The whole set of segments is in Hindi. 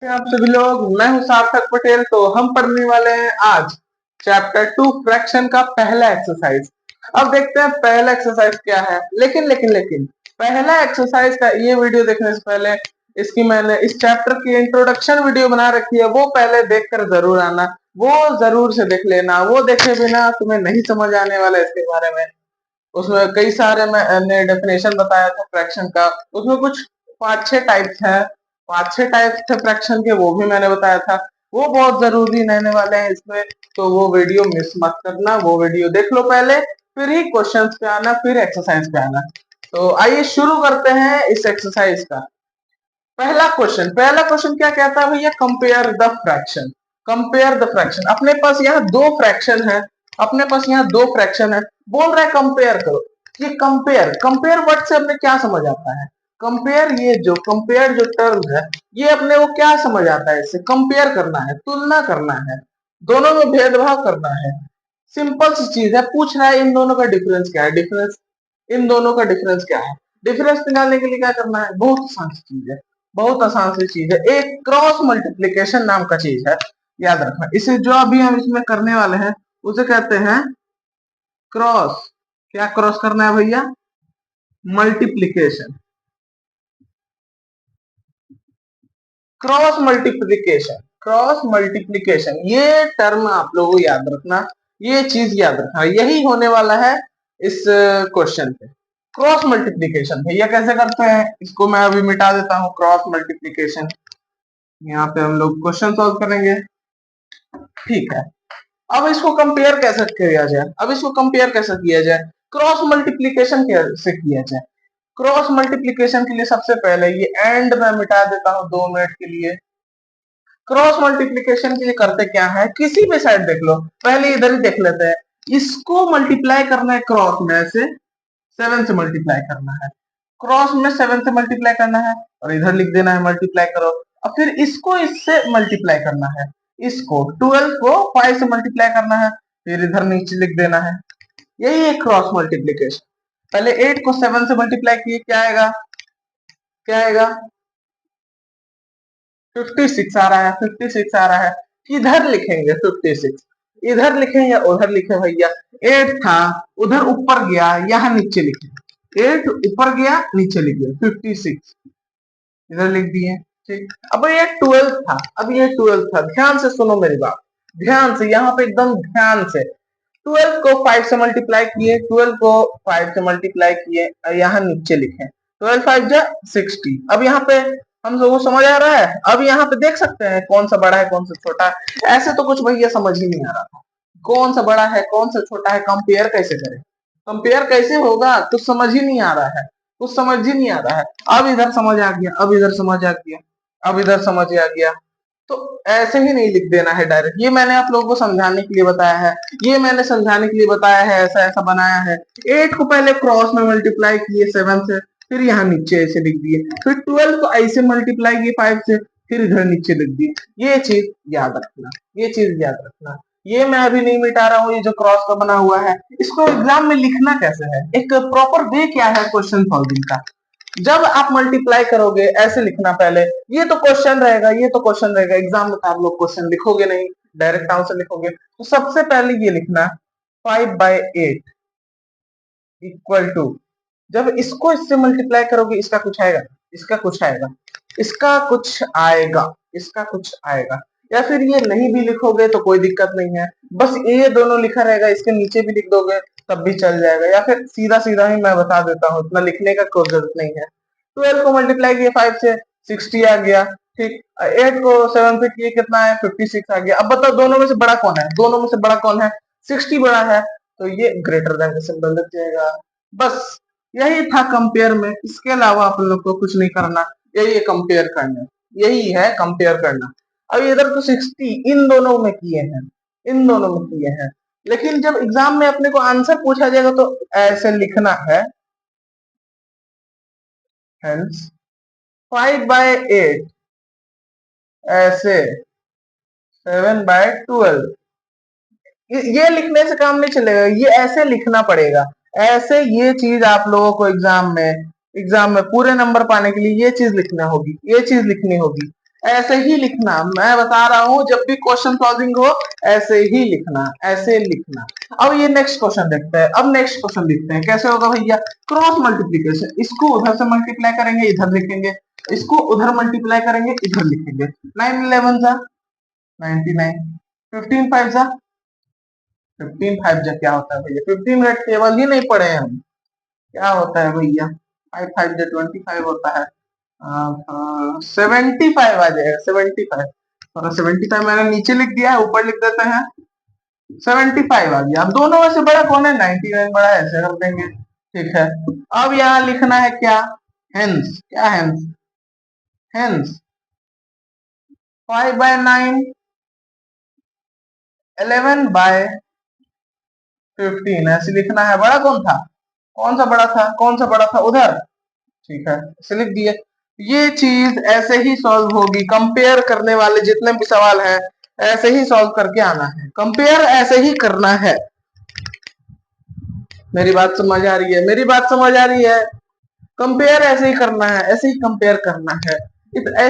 आप सभी लोग, मैं हूं सार्थक पटेल। तो हम पढ़ने वाले हैं आज चैप्टर 2 फ्रैक्शन का पहला एक्सरसाइज। अब देखते हैं पहला एक्सरसाइज क्या है। लेकिन पहला एक्सरसाइज का ये वीडियो देखने से पहले इसकी मैंने इस चैप्टर की इंट्रोडक्शन वीडियो बना रखी है, वो पहले देखकर जरूर आना। वो जरूर से देख लेना, वो देखे बिना तुम्हें नहीं समझ आने वाला इसके बारे में। उसमें कई सारे मैंने डेफिनेशन बताया था फ्रैक्शन का। उसमें कुछ 5-6 टाइप्स हैं, 5-6 टाइप्स थे फ्रैक्शन के, वो भी मैंने बताया था। वो बहुत जरूरी रहने वाले हैं इसमें, तो वो वीडियो मिस मत करना। वो वीडियो देख लो पहले, फिर ही क्वेश्चंस पे आना, फिर एक्सरसाइज पे आना। तो आइए शुरू करते हैं इस एक्सरसाइज का। पहला क्वेश्चन क्या कहता है भैया? Compare the fraction. Compare the fraction. अपने पास यहाँ दो फ्रैक्शन है, बोल रहा है कंपेयर करो। ये कंपेयर कंपेयर वर्ड से अपने क्या समझ आता है? कंपेयर, ये जो कंपेयर जो टर्म है, ये अपने को क्या समझ आता है? इससे कंपेयर करना है, तुलना करना है, दोनों में भेदभाव करना है। सिंपल सी चीज है। पूछ रहा है इन दोनों का डिफरेंस क्या है। इन दोनों का डिफरेंस क्या है? डिफरेंस निकालने के लिए क्या करना है? बहुत आसान सी चीज है, बहुत आसान सी चीज है। एक क्रॉस मल्टीप्लीकेशन नाम का चीज है, याद रखना। इसे जो अभी हम इसमें करने वाले हैं उसे कहते हैं क्रॉस। क्या क्रॉस करना है भैया? मल्टीप्लीकेशन। क्रॉस मल्टीप्लीकेशन ये टर्म आप लोगों को याद रखना, ये चीज याद रखना। यही होने वाला है इस क्वेश्चन पे। क्रॉस मल्टीप्लीकेशन भैया कैसे करते हैं, इसको मैं अभी मिटा देता हूँ। क्रॉस मल्टीप्लीकेशन, यहाँ पे हम लोग क्वेश्चन सॉल्व करेंगे, ठीक है। अब इसको कंपेयर कैसे किया जाए? क्रॉस मल्टीप्लीकेशन कैसे किया जाए? क्रॉस मल्टीप्लीकेशन के लिए सबसे पहले ये एंड में मिटा देता हूँ 2 मिनट के लिए। क्रॉस मल्टीप्लीकेशन के लिए करते क्या है, किसी भी साइड देख लो, पहले इधर ही देख लेते हैं। इसको मल्टीप्लाई करना है क्रॉस में, ऐसे 7 से मल्टीप्लाई करना है। क्रॉस में 7 से मल्टीप्लाई करना है और इधर लिख देना है मल्टीप्लाई करो। और फिर इसको इससे मल्टीप्लाई करना है, इसको 12 को 5 से मल्टीप्लाई करना है, फिर इधर नीचे लिख देना है। यही है क्रॉस मल्टीप्लीकेशन। पहले 8 को 7 से मल्टीप्लाई किए, क्या आएगा? 56 आ रहा है, 56 आ रहा है। किधर लिखेंगे 56? इधर लिखें या उधर लिखें भैया? 8 था, उधर ऊपर गया, यहाँ नीचे लिखे। 8 ऊपर गया, नीचे लिख दिया, 56 इधर लिख दिए, ठीक। अब ये 12 था, ध्यान से सुनो मेरी बात, ध्यान से, यहाँ पे एकदम ध्यान से। 12 को 5 से मल्टीप्लाई किए, 12 को 5 से मल्टीप्लाई किए और यहाँ नीचे लिखे 12 5 जा 60। अब यहाँ पे हम लोगों को समझ आ रहा है? अब यहाँ पे देख सकते हैं कौन सा बड़ा है कौन सा छोटा है। ऐसे तो कुछ भैया समझ ही नहीं आ रहा था, कौन सा बड़ा है कौन सा छोटा है, कंपेयर कैसे करें, कंपेयर कैसे होगा, कुछ समझ ही नहीं आ रहा है, कुछ समझ ही नहीं आ रहा है। अब इधर समझ आ गया, अब इधर समझ आ गया, अब इधर समझ आ गया। तो ऐसे ही नहीं लिख देना है डायरेक्ट। ये मैंने आप लोगों को समझाने के लिए बताया है, ऐसा ऐसा बनाया है। 8 को पहले क्रॉस में मल्टीप्लाई किए 7 से, फिर यहाँ नीचे ऐसे लिख दिए, फिर 12 को ऐसे मल्टीप्लाई किए 5 से, फिर इधर नीचे लिख दिए। ये चीज याद रखना, ये चीज याद रखना। ये मैं अभी नहीं मिटा रहा हूँ, ये जो क्रॉस का बना हुआ है, इसको एग्जाम में लिखना कैसे है, एक प्रॉपर वे क्या है क्वेश्चन सॉल्विंग का। जब आप मल्टीप्लाई करोगे ऐसे लिखना पहले। ये तो क्वेश्चन रहेगा, एग्जाम में तो आप लोग क्वेश्चन लिखोगे नहीं, डायरेक्ट आंसर लिखोगे। तो सबसे पहले ये लिखना 5/8 इक्वल टू, जब इसको इससे मल्टीप्लाई करोगे इसका कुछ आएगा, इसका कुछ आएगा, इसका कुछ आएगा, इसका कुछ आएगा। या फिर ये नहीं भी लिखोगे तो कोई दिक्कत नहीं है, बस ये दोनों लिखा रहेगा, इसके नीचे भी लिख दोगे तब भी चल जाएगा। या फिर सीधा सीधा ही मैं बता देता हूँ, इतना लिखने का कोई जरूरत नहीं है। 12 को मल्टीप्लाई किए 5 से, 60 आ गया, ठीक। 8 को 7 से किए, कितना है? 56 आ गया। अब बताओ दोनों में से बड़ा कौन है? 60 बड़ा है, तो ये ग्रेटर देन का सिंबल लग जाएगा। बस यही था कंपेयर में, इसके अलावा आप लोग को कुछ नहीं करना। यही है कंपेयर करना, यही है कंपेयर करना। अब इधर तो 60 इन दोनों में किए हैं, लेकिन जब एग्जाम में अपने को आंसर पूछा जाएगा तो ऐसे लिखना है, हेंस 5/8 ऐसे 7/12। ये लिखने से काम नहीं चलेगा, ये ऐसे लिखना पड़ेगा। ऐसे ये चीज आप लोगों को एग्जाम में पूरे नंबर पाने के लिए ये चीज लिखना होगी, ये चीज लिखनी होगी। ऐसे ही लिखना, मैं बता रहा हूं जब भी क्वेश्चन सॉल्विंग हो ऐसे ही लिखना, ऐसे लिखना। अब ये नेक्स्ट क्वेश्चन देखते हैं। अब नेक्स्ट क्वेश्चन लिखते हैं, कैसे होगा भैया? क्रॉस मल्टीप्लीकेशन, इसको उधर से मल्टीप्लाई करेंगे इधर लिखेंगे, इसको उधर मल्टीप्लाई करेंगे इधर लिखेंगे। 9 11 जा 99, 15 5 जा 15 5 जा क्या होता है भैया? 15 रेड टेबल ही नहीं पढ़े हम, क्या होता है भैया? 5 5 जा 25 होता है। 75 आ जाएगा, 75। और 75 मैंने नीचे लिख दिया है, ऊपर लिख देते हैं 75 आ गया। अब दोनों में से बड़ा कौन है? 99 बड़ा है, ऐसे कर देंगे। ठीक है, अब यहाँ लिखना है क्या? हेंस, क्या हेंस? हेंस 5/9 11/15 ऐसे लिखना है। बड़ा कौन था? कौन सा बड़ा था? कौन सा बड़ा था? उधर। ठीक है, इसे लिख दिए। ये चीज ऐसे ही सॉल्व होगी। कंपेयर करने वाले जितने भी सवाल हैं ऐसे ही सॉल्व करके आना है, कंपेयर ऐसे ही करना है। मेरी बात समझ आ रही है? मेरी बात समझ आ रही है? कंपेयर ऐसे ही करना है, ऐसे ही कंपेयर करना है।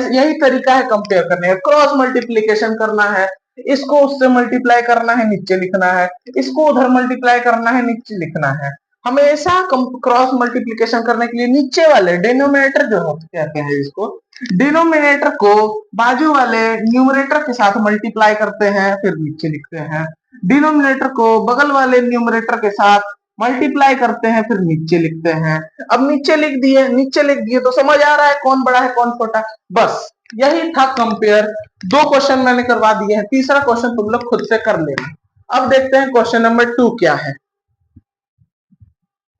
यही तरीका है कंपेयर करने का। क्रॉस मल्टीप्लीकेशन करना है, इसको उससे मल्टीप्लाई करना है, नीचे लिखना है, इसको उधर मल्टीप्लाई करना है, नीचे लिखना है। हमेशा क्रॉस मल्टीप्लीकेशन करने के लिए नीचे वाले डिनोमिनेटर जो होते कहते हैं इसको, डिनोमिनेटर को बाजू वाले न्यूमरेटर के साथ मल्टीप्लाई करते हैं, फिर नीचे लिखते हैं। डिनोमिनेटर को बगल वाले न्यूमरेटर के साथ मल्टीप्लाई करते हैं, फिर नीचे लिखते हैं। अब नीचे लिख दिए, नीचे लिख दिए तो समझ आ रहा है कौन बड़ा है कौन छोटा। बस यही था कंपेयर। 2 क्वेश्चन मैंने करवा दिए हैं, तीसरा क्वेश्चन तुम लोग खुद से कर लेना। अब देखते हैं क्वेश्चन नंबर 2 क्या है।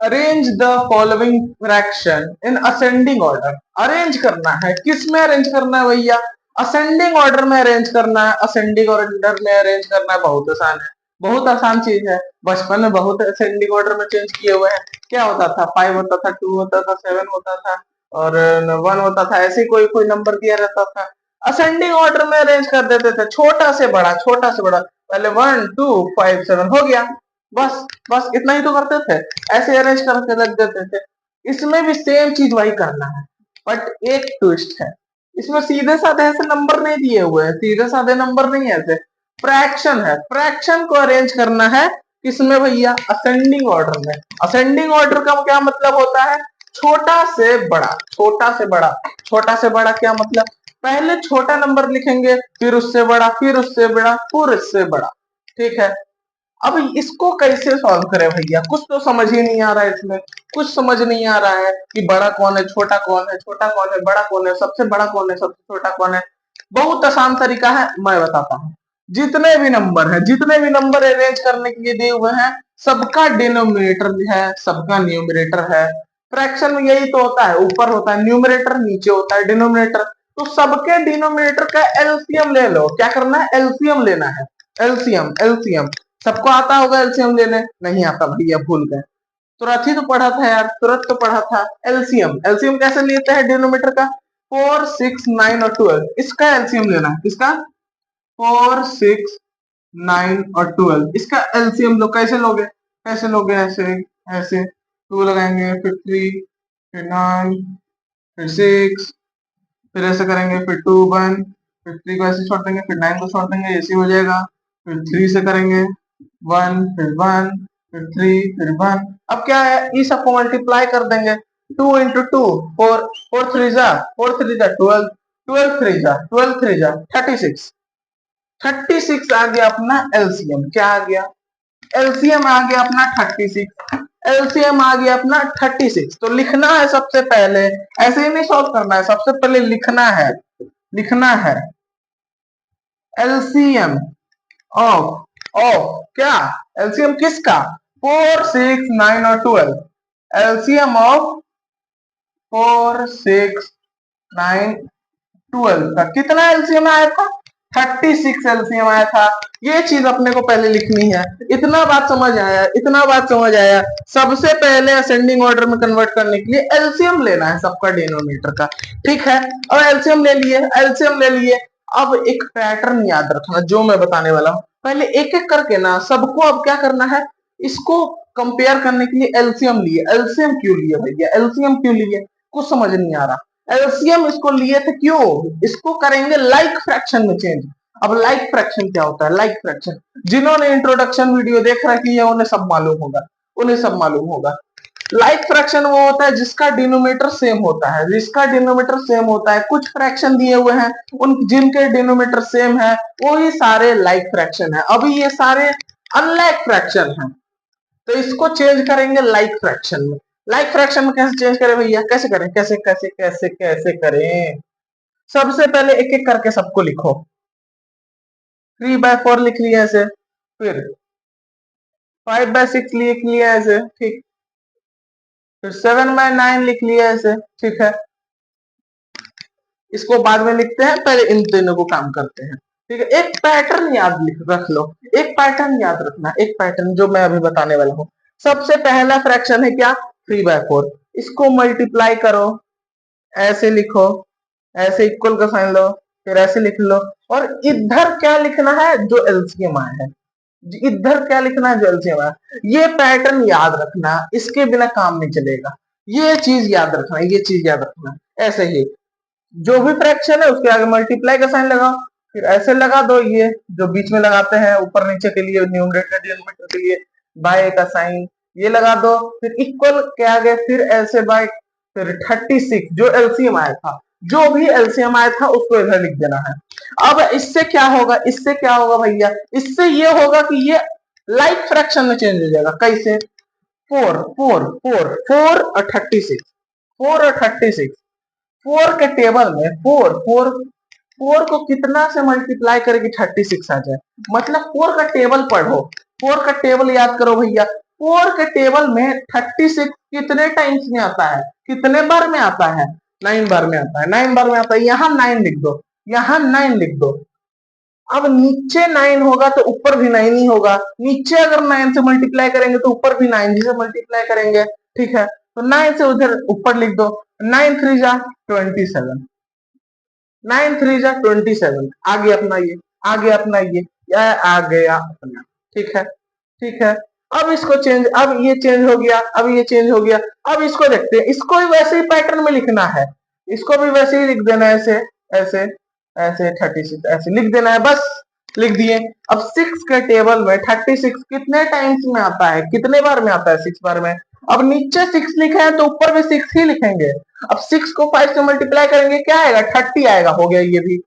Arrange the following fraction in ascending order. Arrange करना है, किस में अरेंज करना है भैया? असेंडिंग ऑर्डर में अरेंज करना है। असेंडिंग ऑर्डर में अरेंज करना है, बहुत आसान है, बहुत आसान चीज है। बचपन में बहुत असेंडिंग ऑर्डर में चेंज किए हुए हैं। क्या होता था? 5 होता था, 2 होता था, 7 होता था और 1 होता था, ऐसे कोई कोई नंबर दिया रहता था। असेंडिंग ऑर्डर में अरेंज कर देते थे, छोटा से बड़ा, छोटा से बड़ा। पहले 1 2 5 7 हो गया, बस बस इतना ही तो करते थे, ऐसे अरेंज करके रख देते थे। इसमें भी सेम चीज वही करना है, बट एक ट्विस्ट है। इसमें सीधे साधे ऐसे नंबर नहीं दिए हुए हैं, सीधे साधे नंबर नहीं है, ऐसे फ्रैक्शन है। फ्रैक्शन को अरेंज करना है किसमें भैया? असेंडिंग ऑर्डर में। असेंडिंग ऑर्डर का क्या मतलब होता है? छोटा से बड़ा, छोटा से बड़ा। छोटा से बड़ा क्या मतलब? पहले छोटा नंबर लिखेंगे, फिर उससे बड़ा, फिर उससे बड़ा, फिर उससे बड़ा। ठीक है, अब इसको कैसे सॉल्व करें भैया? कुछ तो समझ ही नहीं आ रहा है इसमें, कुछ समझ नहीं आ रहा है कि बड़ा कौन है, छोटा कौन है, छोटा कौन है, बड़ा कौन है, सबसे बड़ा कौन है, सबसे छोटा कौन है। बहुत आसान तरीका है, मैं बताता हूँ। जितने भी नंबर है, जितने भी नंबर अरेंज करने के लिए दिए हुए हैं, सबका डिनोमिनेटर है, सबका न्यूमरेटर है। फ्रैक्शन में यही तो होता है, ऊपर होता है न्यूमरेटर, नीचे होता है डिनोमिनेटर। तो सबके डिनोमिनेटर का एलसीएम ले लो। क्या करना है? एलसीएम लेना है। एलसीएम, एलसीएम सबको आता होगा एलसीएम लेने? नहीं आता भैया, भूल गए। तुरंत ही तो पढ़ा था यार, तुरंत तो पढ़ा था। एलसीएम, एलसीएम कैसे लेते हैं डिनोमिनेटर का? 4 6 9 और 12, इसका एलसीएम लेना है। किसका? 4 6 9 और 12, इसका एलसीएम लो। कैसे लोगे? कैसे लोगे? ऐसे, ऐसे 2 लगाएंगे, फिर 3, फिर 9, फिर 6, फिर ऐसे करेंगे, फिर 2 1, फिर 3 को ऐसे छोड़ देंगे, फिर 9 को छोड़ देंगे, ऐसे हो जाएगा। फिर 3 से करेंगे, 1 फिर 1 फिर 3 फिर 1। अब क्या है? इस सबको मल्टीप्लाई कर देंगे। 2 इंटू 2 4, 4 3 जा 4 3 जा 12, 12 3 जा 12 3 जा 36, 36 आ गया अपना एलसीएम। क्या आ गया? एलसीएम आ गया अपना 36। एलसीएम आ गया अपना 36। तो लिखना है सबसे पहले, ऐसे ही नहीं सॉल्व करना है, सबसे पहले लिखना है, लिखना है एलसीएम ऑफ क्या? एलसीएम किसका? 4 6 9 और 12। एलसीएम ऑफ 4 6 9 12 का कितना एलसीएम आया था? 36 एलसीएम आया था। ये चीज अपने को पहले लिखनी है। इतना बात समझ आया? इतना बात समझ आया? सबसे पहले असेंडिंग ऑर्डर में कन्वर्ट करने के लिए एलसीएम लेना है सबका डिनोमिनेटर का। ठीक है, और एलसीएम ले लिए, एलसीएम ले लिए। अब एक पैटर्न याद रखना जो मैं बताने वाला हूँ, पहले एक एक करके ना सबको अब क्या करना है, इसको कंपेयर करने के लिए एलसीएम लिए। एलसीएम क्यों लिए भैया? एलसीएम क्यों लिए? कुछ समझ नहीं आ रहा। एलसीएम इसको लिए थे, क्यों? इसको करेंगे लाइक फ्रैक्शन में चेंज। अब लाइक फ्रैक्शन क्या होता है? लाइक फ्रैक्शन जिन्होंने इंट्रोडक्शन वीडियो देख रखी है उन्हें सब मालूम होगा, उन्हें सब मालूम होगा। लाइक फ्रैक्शन वो होता है जिसका डिनोमिनेटर सेम होता है, जिसका डिनोमिनेटर सेम होता है। कुछ फ्रैक्शन दिए हुए हैं, उन जिनके डिनोमिनेटर सेम है वो ही सारे लाइक फ्रैक्शन है। अभी ये सारे अनलाइक फ्रैक्शन है, तो इसको चेंज करेंगे लाइक फ्रैक्शन में। लाइक फ्रैक्शन में कैसे चेंज करें भैया? कैसे करें? कैसे कैसे कैसे कैसे करें? सबसे पहले एक एक करके सबको लिखो। 3/4 लिख लिया ऐसे, फिर 5/6 लिख लिया ऐसे, ठीक। फिर 7/9 लिख लिया ऐसे, ठीक है। इसको बाद में लिखते हैं, पहले इन तीनों को काम करते हैं, ठीक है। एक पैटर्न याद रख लो, एक पैटर्न याद रखना, एक पैटर्न जो मैं अभी बताने वाला हूँ। सबसे पहला फ्रैक्शन है क्या? 3/4। इसको मल्टीप्लाई करो, ऐसे लिखो, ऐसे इक्वल का साइन लो, फिर ऐसे लिख लो। और इधर क्या लिखना है? जो एलसीएम आया है, इधर क्या लिखना है? जो एलसीएम आया। ये पैटर्न याद रखना, इसके बिना काम नहीं चलेगा। ये चीज याद रखना, ये चीज याद रखना। ऐसे ही जो भी फ्रैक्शन है उसके आगे मल्टीप्लाई का साइन लगाओ, फिर ऐसे लगा दो, ये जो बीच में लगाते हैं ऊपर नीचे के लिए, न्यूमरेटर डिनोमिनेटर के लिए बाय का साइन ये लगा दो, फिर इक्वल के आगे फिर ऐसे बाय, फिर 36 जो एलसीएम आया था, जो भी एलसीएम आया था उसको इधर लिख देना है। अब इससे क्या होगा? इससे क्या होगा भैया? इससे ये होगा कि ये लाइक फ्रैक्शन में चेंज हो जाएगा। कैसे? 4 और 36, 4 और 36, 4 के टेबल में 4 को कितना से मल्टीप्लाई करके 36 आ जाए? मतलब 4 का टेबल पढ़ो, 4 का टेबल याद करो भैया। 4 के टेबल में 36 कितने टाइम्स में आता है? कितने बार में आता है? 9 बार में आता है, 9 बार में आता है। यहाँ 9 लिख दो, यहाँ 9 लिख दो। अब नीचे 9 होगा तो ऊपर भी 9 ही होगा। नीचे अगर 9 से मल्टीप्लाई करेंगे तो ऊपर भी 9 से मल्टीप्लाई करेंगे, ठीक है। तो 9 से उधर ऊपर लिख दो, 9 3 जा 27, 9 3 जा 27। आगे अपना ये, आगे अपना ये आ गया अपना, ठीक है, ठीक है। अब इसको चेंज, अब ये चेंज हो गया, अब ये चेंज हो गया। अब इसको देखते हैं, इसको भी वैसे ही पैटर्न में लिखना है, इसको भी वैसे ही लिख देना है, ऐसे ऐसे ऐसे 36 ऐसे लिख देना है, बस लिख दिए। अब 6 के टेबल में 36 कितने टाइम्स में आता है? कितने बार में आता है? 6 बार में। अब नीचे 6 लिखा है तो ऊपर भी 6 ही लिखेंगे। अब 6 को 5 से मल्टीप्लाई करेंगे, क्या आएगा? 30 आएगा। हो गया ये भी।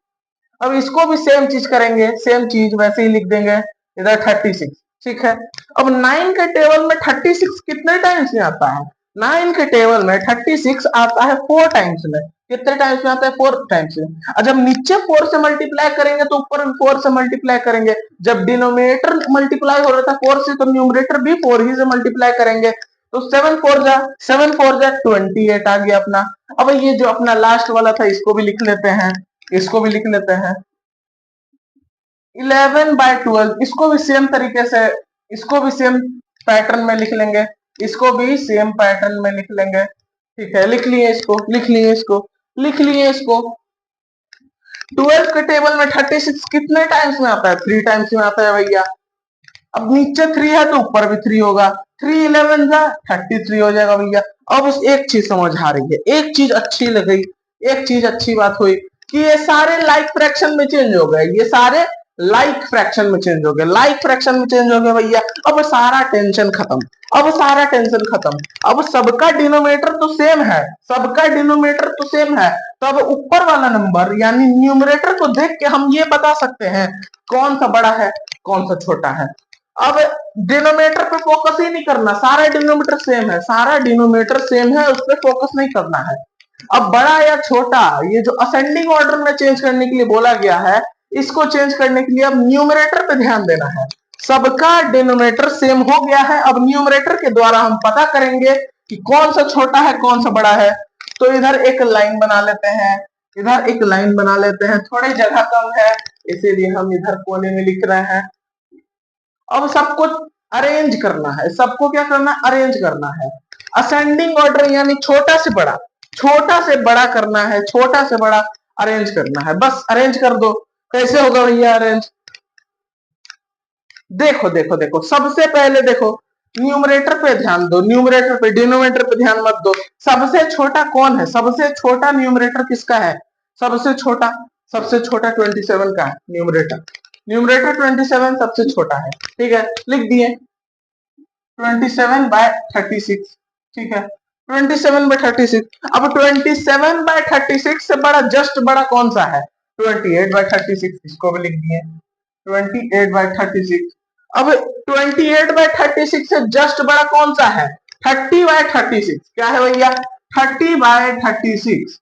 अब इसको भी सेम चीज करेंगे, सेम चीज वैसे ही लिख देंगे, इधर 36, ठीक है। अब 9 के टेबल में 36 कितने टाइम्स में आता है? 9 के टेबल में 36 आता है 4 टाइम्स में। कितने टाइम्स में आता है? 4 टाइम्स में। और जब नीचे 4 से मल्टीप्लाई करेंगे तो ऊपर भी 4 से मल्टीप्लाई करेंगे। जब डिनोमिनेटर मल्टीप्लाई हो रहा था 4 से, तो न्यूमरेटर भी 4 ही से मल्टीप्लाई करेंगे। तो 7 4 जा 28 आ गया अपना। अब ये जो अपना लास्ट वाला था इसको भी लिख लेते हैं, इसको भी लिख लेते हैं। 11/12 इसको भी सेम तरीके से, इसको भी सेम पैटर्न में लिख लेंगे, इसको भी सेम पैटर्न में लिख लेंगे, ठीक है। लिख लिए इसको, लिख लिए इसको, लिख लिए इसको। 12 के टेबल में 36 कितने टाइम्स में आता है? 3 टाइम्स में आता है भैया। अब नीचे 3 है तो ऊपर भी 3 होगा, 3 11 जा 33 हो जाएगा भैया। अब उस एक चीज समझ आ रही है, एक चीज अच्छी लग गई, एक चीज अच्छी बात हुई कि ये सारे लाइक फ्रैक्शन में चेंज हो गए, ये सारे लाइक फ्रैक्शन में चेंज हो गए, लाइक फ्रैक्शन में चेंज हो गए भैया। अब सारा टेंशन खत्म, अब सारा टेंशन खत्म। अब सबका डिनोमिनेटर तो सेम है, सबका डिनोमिनेटर तो सेम है। तो अब ऊपर वाला नंबर यानी न्यूमरेटर को देख के हम ये बता सकते हैं कौन सा बड़ा है कौन सा छोटा है। अब डिनोमिनेटर पे फोकस ही नहीं करना, सारा डिनोमिनेटर सेम है, सारा डिनोमिनेटर सेम है, उस पर फोकस नहीं करना है। अब बड़ा या छोटा ये जो असेंडिंग ऑर्डर में चेंज करने के लिए बोला गया है, इसको चेंज करने के लिए अब न्यूमरेटर पे ध्यान देना है। सबका डिनोमिनेटर सेम हो गया है, अब न्यूमरेटर के द्वारा हम पता करेंगे कि कौन सा छोटा है कौन सा बड़ा है। तो इधर एक लाइन बना लेते हैं, इधर एक लाइन बना लेते हैं, थोड़ी जगह कम है इसीलिए हम इधर कोने में लिख रहे हैं। अब सबको अरेंज करना है, सबको क्या करना है? अरेंज करना है। असेंडिंग ऑर्डर यानी छोटा से बड़ा, छोटा से बड़ा करना है, छोटा से बड़ा अरेंज करना है, बस अरेंज कर दो। कैसे होगा भैया अरेंज? देखो देखो देखो, सबसे पहले देखो न्यूमरेटर पे ध्यान दो, न्यूमरेटर पे, डिनोमिनेटर पे ध्यान मत दो। सबसे छोटा कौन है, सबसे छोटा न्यूमरेटर किसका है, सबसे छोटा, सबसे छोटा 27 का है न्यूमरेटर, न्यूमरेटर 27 सबसे छोटा है। ठीक है, लिख दिए 27/36। ठीक है, 27/36। अब 27/36 से बड़ा, जस्ट बड़ा कौन सा है, 28/36, इसको भी लिख दिए 28/36। अब 28/36 से जस्ट बड़ा कौन सा है, 30/36। क्या है भैया, 30/36,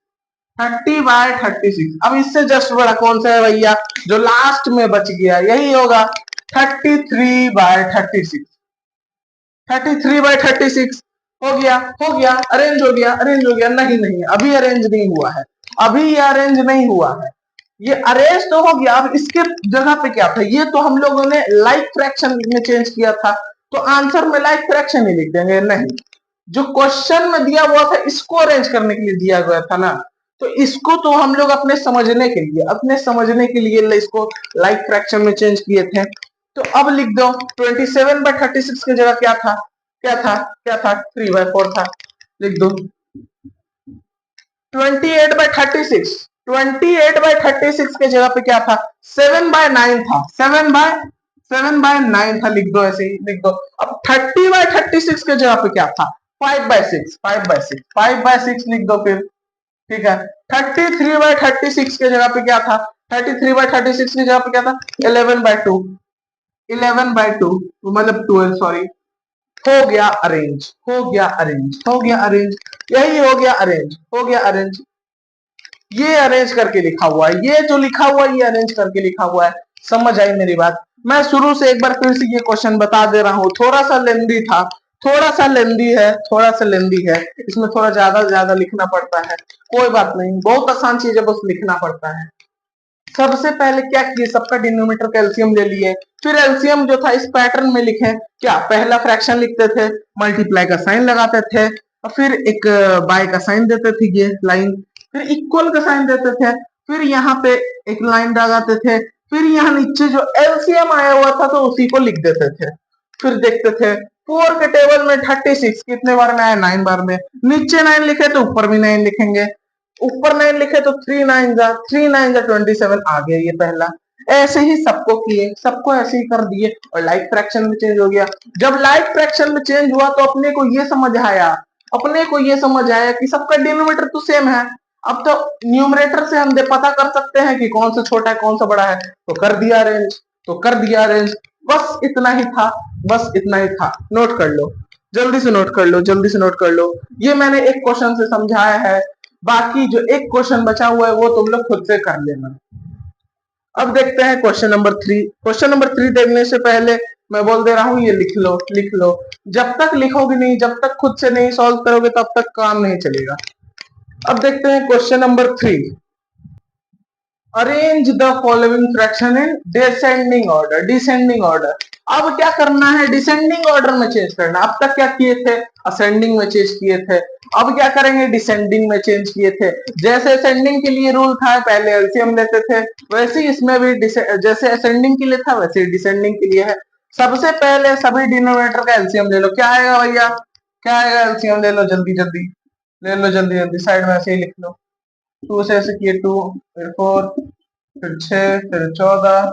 30/36। अब इससे जस्ट बड़ा कौन सा है भैया, जो लास्ट में बच गया, यही होगा 33/36। 33/36 हो गया, हो गया, अरेंज हो गया, अरेंज हो गया। नहीं नहीं, अभी अरेंज नहीं हुआ है, अभी ये अरेंज नहीं हुआ है, ये अरेंज तो हो गया। अब इसके जगह पे क्या था, ये तो हम लोगों ने लाइक फ्रैक्शन में चेंज किया था, तो आंसर में लाइक फ्रैक्शन ही लिख देंगे। नहीं, जो क्वेश्चन में दिया हुआ था इसको अरेंज करने के लिए दिया गया था ना, तो इसको तो हम लोग अपने समझने के लिए, अपने समझने के लिए इसको लाइक फ्रैक्शन में चेंज किए थे। तो अब लिख दो 27/36 की जगह क्या था, क्या था, क्या था, 3/4 था। लिख दो 28/36, 28/36 के जगह पे क्या था, 7/9 था, 7/9 था। लिख दो, ऐसे ही लिख दो। अब 30/36 के जगह पे क्या था, 5/6, 5/6, 5/6 लिख दो फिर। ठीक है, 33/36 के जगह पे क्या था, 33/36 की जगह पे क्या था, 11/2, 11/2 मतलब 12, सॉरी। हो गया अरेंज, हो गया अरेंज, हो गया अरेंज, यही हो गया अरेंज, हो गया अरेंज। ये अरेंज करके लिखा हुआ है, ये जो लिखा हुआ है ये अरेंज करके लिखा हुआ है। समझ आई मेरी बात। मैं शुरू से एक बार फिर से ये क्वेश्चन बता दे रहा हूँ, थोड़ा सा लेंदी था, थोड़ा सा लेंदी है, थोड़ा सा लेंदी है, इसमें थोड़ा ज्यादा ज्यादा लिखना पड़ता है। कोई बात नहीं, बहुत आसान चीज है, बस लिखना पड़ता है। सबसे पहले क्या किए, सबका डिनोमिनेटर का एलसीएम ले लिए, फिर एलसीएम जो था इस पैटर्न में लिखे। क्या, पहला फ्रैक्शन लिखते थे, मल्टीप्लाई का साइन लगाते थे, और फिर एक बाय का साइन देते थे, ये लाइन, फिर इक्वल का साइन देते थे, फिर यहाँ पे एक लाइन लगाते थे, फिर यहाँ नीचे जो एलसीएम आया हुआ था तो उसी को लिख देते थे। फिर देखते थे 4 के टेबल में 36 कितने बार में आया, 9 बार में। नीचे 9 लिखे तो ऊपर भी 9 लिखेंगे, ऊपर 9 लिखे तो 3 9 27 आ गया ये पहला। ऐसे ही सबको किए, सबको ऐसे ही कर दिए, और लाइक फ्रैक्शन में चेंज हो गया। जब लाइक फ्रैक्शन में चेंज हुआ तो अपने को ये समझ आया, अपने को ये समझ आया कि सबका डिनोमिनेटर तो सेम है। अब तो न्यूमरेटर से हम पता कर सकते हैं कि कौन सा छोटा है कौन सा बड़ा है, तो कर दिया अरेंज, तो कर दिया अरेंज। बस इतना ही था, बस इतना ही था। नोट कर लो, जल्दी से नोट कर लो, जल्दी से नोट कर लो। ये मैंने एक क्वेश्चन से समझाया है, बाकी जो एक क्वेश्चन बचा हुआ है वो तुम लोग खुद से कर लेना। अब देखते हैं क्वेश्चन नंबर 3। क्वेश्चन नंबर 3 देखने से पहले मैं बोल दे रहा हूं, ये लिख लो, लिख लो। जब तक लिखोगे नहीं, जब तक खुद से नहीं सॉल्व करोगे तब तक काम नहीं चलेगा। अब देखते हैं question number 3। Arrange the following fraction in descending order, descending order. अब क्या करना है, डिसेंडिंग ऑर्डर में चेंज करना। अब तक क्या किए थे, असेंडिंग में चेंज किए थे, अब क्या करेंगे, डिसेंडिंग में चेंज किए थे। जैसे असेंडिंग के लिए रूल था पहले एलसीएम लेते थे, वैसे ही इसमें भी जैसे असेंडिंग के लिए था वैसे डिसेंडिंग के लिए है। सबसे पहले सभी डिनोमिनेटर का एलसीएम ले लो। क्या आएगा भैया, क्या आएगा, एलसीएम ले लो, जल्दी जल्दी ले लो, जल्दी जल्दी साइड में ऐसे ही लिख लो। 2 से ऐसे किए 2, फिर 4, फिर 6, फिर 14,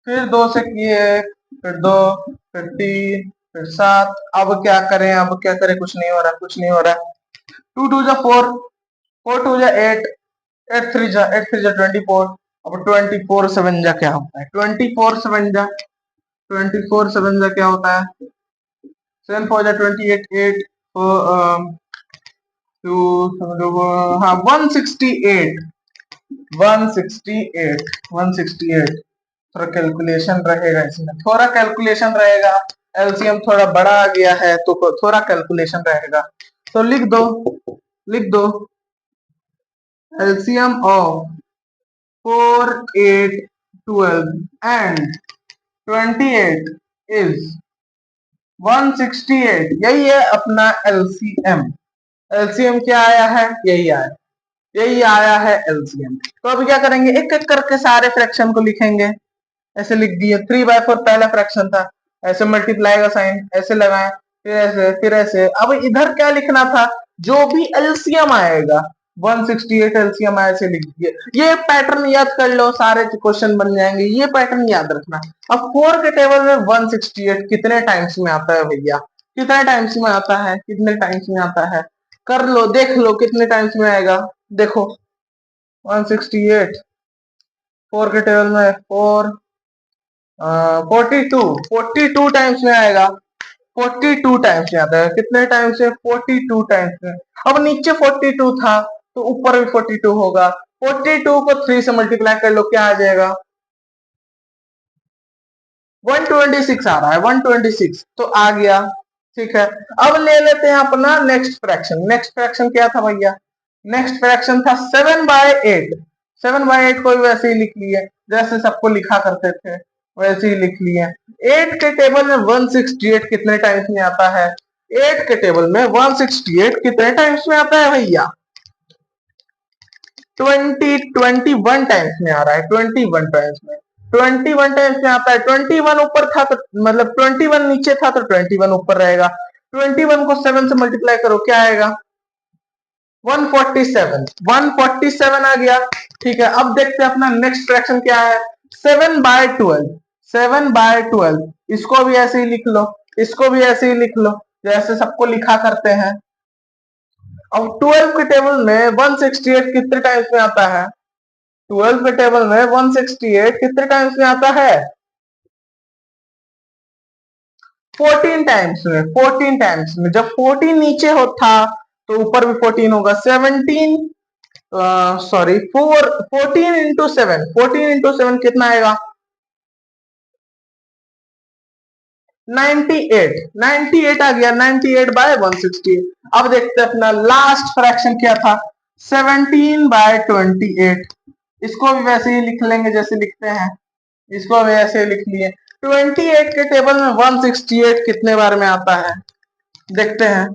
फिर 2 से किए 1, फिर 2, फिर 3, फिर 7। अब क्या करें, अब क्या करें, कुछ नहीं हो रहा, कुछ नहीं हो रहा। 2 2 जा 4, 4 2 जा 8, 8 3 जा 24। अब 24 7 जा क्या होता है, 24 7 जा, 24 7 जा क्या होता है, 7 4 जा 28, 8 टू, हाँ 168, 168, 168। थोड़ा कैलकुलेशन रहेगा इसमें, थोड़ा कैलकुलेशन रहेगा। एलसीएम थोड़ा बड़ा आ गया है तो थोड़ा कैलकुलेशन रहेगा। तो लिख दो, लिख दो एलसीएम ऑफ 4 8 12 एंड 28 इज 168। यही है अपना एलसीएम। एलसीएम क्या आया है, यही आया, यही आया है एलसीएम। तो अभी क्या करेंगे, एक एक करके सारे फ्रैक्शन को लिखेंगे। ऐसे लिख दिए 3/4 पहला फ्रैक्शन था, ऐसे मल्टीप्लाई का साइन ऐसे लगाएं, फिर ऐसे। अब इधर क्या लिखना था, जो भी एलसीएम आएगा 168 एलसीएम आए से लिख दिए। ये पैटर्न याद कर लो, सारे क्वेश्चन बन जाएंगे, ये पैटर्न याद रखना। अब 4 के टेबल में 168 कितने टाइम्स में आता है भैया, कितने टाइम्स में आता है, कितने टाइम्स में आता है, कर लो देख लो कितने टाइम्स में आएगा। देखो 168 4 के टेबल में 42 टाइम्स में आएगा। 42 टाइम्स में आता है, कितने टाइम्स से, 42 टाइम्स में। अब नीचे 42 था तो ऊपर भी 42 होगा। 42 को 3 से मल्टीप्लाई कर लो, क्या आ जाएगा, 126 आ रहा है, 126 तो आ गया। ठीक है, अब ले लेते हैं अपना नेक्स्ट फ्रैक्शन। नेक्स्ट फ्रैक्शन क्या था भैया, नेक्स्ट फ्रैक्शन था 7/8। 7/8 को भी वैसे ही लिख लिए जैसे सबको लिखा करते थे, वैसे ही लिख लिए। 8 के टेबल में 168 कितने टाइम्स में आता है, 8 के टेबल में 168 कितने टाइम्स में आता है भैया, 21 टाइम्स में आ रहा है, 21 टाइम्स में। 21 टाइम्स में आता है, 21 ऊपर था तो मतलब 21 नीचे था तो 21 ऊपर रहेगा। 21 को 7 से मल्टीप्लाई करो, क्या आएगा, 147। 147 आ गया। ठीक है, अब देखते हैं अपना नेक्स्ट फ्रैक्शन क्या है, 7/12। 7/12 इसको भी ऐसे ही लिख लो, इसको भी ऐसे ही लिख लो जैसे सबको लिखा करते हैं। अब 12 के टेबल में 168 कितने टाइम्स में आता है, 12 के टेबल में 168 कितने टाइम्स में आता है, 14 टाइम्स में। 14 टाइम्स में, जब 14 नीचे होता तो ऊपर भी 14 होगा। 17 सॉरी 14 इंटू 7, 14 इंटू 7 कितना आएगा, 98। 98 आ गया, 98/168। अब देखते हैं अपना लास्ट फ्रैक्शन क्या था, 17/28। इसको भी वैसे ही लिख लेंगे जैसे लिखते हैं, इसको भी ऐसे लिख लिए। 28 के टेबल में 168 कितने बार में आता है, देखते हैं।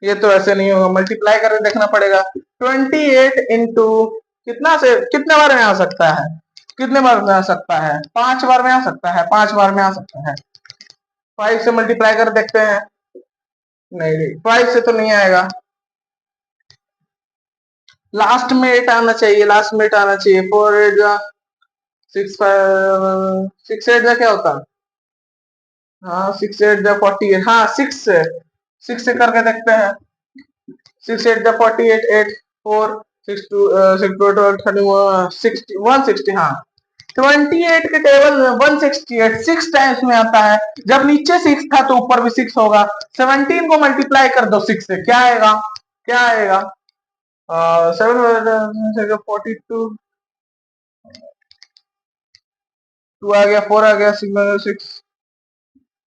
ये तो ऐसे नहीं होगा, मल्टीप्लाई करके देखना पड़ेगा। 28 इंटू कितना से कितने बार में आ सकता है, कितने बार में आ सकता है, 5 बार में आ सकता है, 5 बार में आ सकता है। 5 से मल्टीप्लाई कर देखते हैं, नहीं नहीं 5 से तो नहीं आएगा, लास्ट में 8 आना चाहिए, लास्ट में 8 आना चाहिए। 4 8 जा 6 5 6 8 जा क्या होता है, हाँ 6 8 जा 48, हाँ 6 से करके देखते हैं। 6 8 जा 48, 8 4 6 2 6 2 12 31 60 160, हाँ 28 के टेबल में 168 6 टाइम्स में आता है। जब नीचे 6 था तो ऊपर भी 6 होगा। 17 को मल्टीप्लाई कर दो 6 से, क्या आएगा, क्या आएगा, 7 42 2 आ गया, 4 आ गया, 6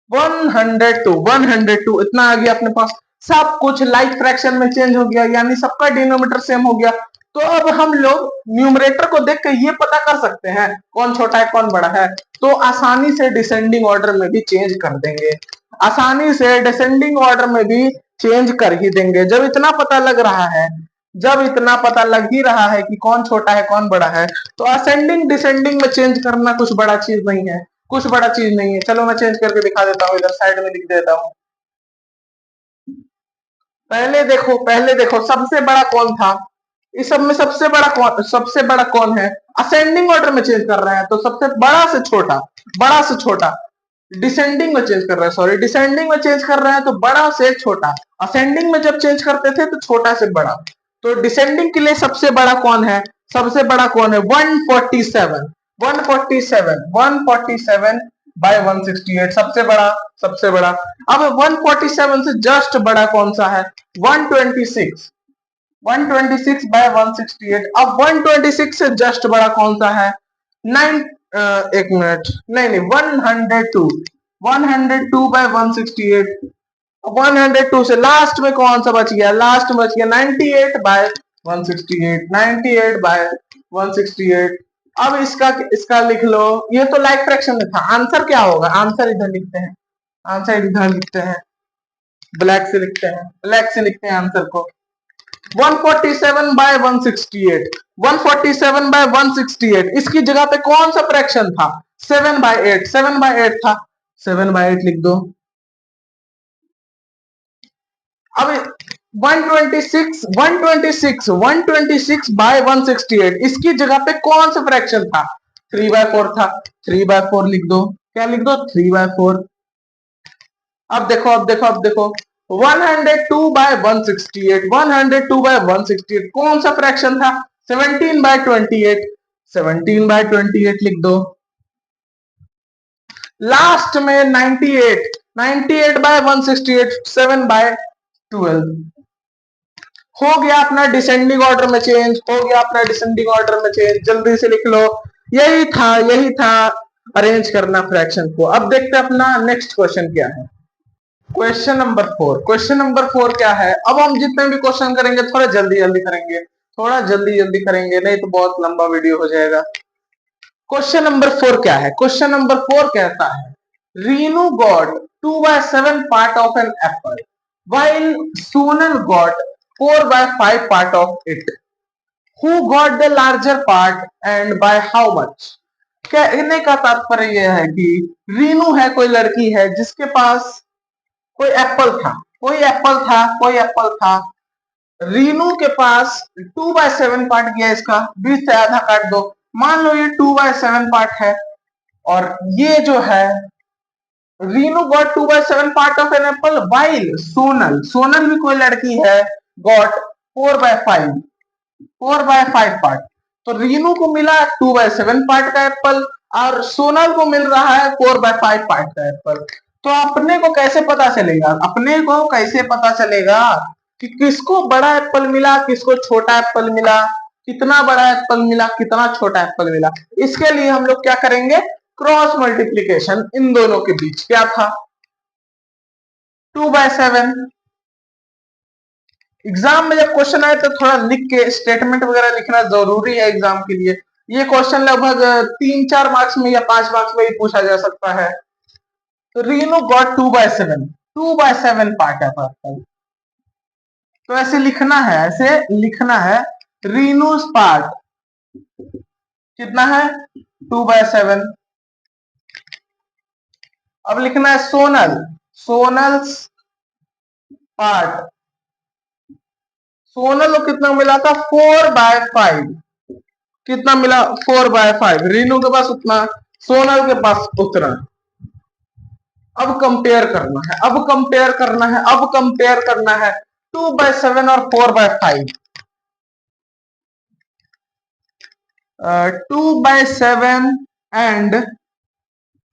102 102 इतना आ गया अपने पास। सब कुछ लाइक फ्रैक्शन में चेंज हो गया, यानी सबका डिनोमिनेटर सेम हो गया। तो अब हम लोग न्यूमरेटर को देख के ये पता कर सकते हैं कौन छोटा है कौन बड़ा है, तो आसानी से डिसेंडिंग ऑर्डर में भी चेंज कर देंगे, आसानी से डिसेंडिंग ऑर्डर में भी चेंज कर ही देंगे। जब इतना पता लग रहा है, जब इतना पता लग ही रहा है कि कौन छोटा है कौन बड़ा है, तो असेंडिंग डिसेंडिंग में चेंज करना कुछ बड़ा चीज नहीं है, कुछ बड़ा चीज नहीं है। चलो मैं चेंज करके दिखा देता हूँ, इधर साइड में लिख देता हूँ। पहले देखो सबसे बड़ा कौन था, इस सब में सबसे बड़ा कौन है, असेंडिंग ऑर्डर में चेंज कर रहे हैं तो सबसे बड़ा से छोटा, बड़ा से छोटा। डिसेंडिंग में चेंज कर रहे हैं, सॉरी डिसेंडिंग में चेंज कर रहे हैं तो बड़ा से छोटा। असेंडिंग में जब चेंज करते थे तो छोटा से बड़ा। तो डिसेंडिंग के लिए सबसे बड़ा कौन है, सबसे बड़ा कौन है, 147। 147/168 सबसे बड़ा, सबसे बड़ा। अब 147 से जस्ट बड़ा कौन सा है, 126। 126/168। अब 126 से जस्ट बड़ा कौन सा है, 9 एक मिनट, नहीं नहीं 102। 102/168। 102 से लास्ट में कौन सा बच गया, लास्ट में बच गया 98/168। 98/168। अब इसका इसका लिख लो, ये तो लाइक फ्रैक्शन में था। आंसर क्या होगा, आंसर इधर लिखते हैं, आंसर इधर लिखते हैं, ब्लैक से लिखते हैं, ब्लैक से लिखते हैं आंसर को। 147/168। 147/168 इसकी जगह पे कौन सा फ्रैक्शन था, 7/8। 7/8 था, 7/8 लिख दो। अब 126 126 126 बाय 168 इसकी जगह पे कौन सा फ्रैक्शन था? 3/4 था। 3/4 लिख दो। क्या लिख दो? 3/4। अब देखो 102/168 102/168 कौन सा फ्रैक्शन था? 17/28 17/28 लिख दो। लास्ट में 98 98/168 7/12 हो गया अपना डिसेंडिंग ऑर्डर में चेंज, हो गया अपना डिसेंडिंग ऑर्डर में चेंज। जल्दी से लिख लो। यही था अरेंज करना फ्रैक्शन को। अब देखते हैं अपना नेक्स्ट क्वेश्चन क्या है। क्वेश्चन नंबर 4 क्या है? अब हम जितने भी क्वेश्चन करेंगे थोड़ा जल्दी जल्दी करेंगे, थोड़ा जल्दी जल्दी करेंगे, नहीं तो बहुत लंबा वीडियो हो जाएगा। क्वेश्चन नंबर 4 क्या है? क्वेश्चन नंबर 4 कहता है Renu got 2/7 part of an apple while Sonal got 4/5 part of it. Who got the larger part and by how much? कहने का तात्पर्य यह है कि रीनू है, कोई लड़की है जिसके पास कोई एप्पल था, कोई एप्पल था। रीनू के पास 2/7 पार्ट किया, इसका 20 से आधा काट दो। मान लो ये 2/7 पार्ट है और ये जो है Renu got 2/7 part of an apple while Sonal भी कोई लड़की है गॉट 4/5 पार्ट। तो रीनू को मिला 2/7 पार्ट का एप्पल और सोनल को मिल रहा है 4/5 पार्ट का एप्पल। तो अपने को कैसे पता चलेगा? कि किसको बड़ा एप्पल मिला, किसको छोटा एप्पल मिला, कितना बड़ा एप्पल मिला, कितना छोटा एप्पल मिला? इसके लिए हम लोग क्या करेंगे? क्रॉस मल्टीप्लीकेशन इन दोनों के बीच। क्या था? 2/7। एग्जाम में जब क्वेश्चन आए तो थोड़ा लिख के स्टेटमेंट वगैरह लिखना जरूरी है एग्जाम के लिए। ये क्वेश्चन लगभग 3-4 मार्क्स में या 5 मार्क्स में ही पूछा जा सकता है। तो रीनू गॉट 2/7 पार्ट है एप्पल। तो ऐसे लिखना है रीनूज पार्ट कितना है? 2/7। अब लिखना है सोनल्स पार्ट। सोनल को कितना मिला था? 4/5। कितना मिला? 4/5। रीनू के पास उतना, सोनल के पास उतना। अब कंपेयर करना है 2/7 और 4/5। 2/7 एंड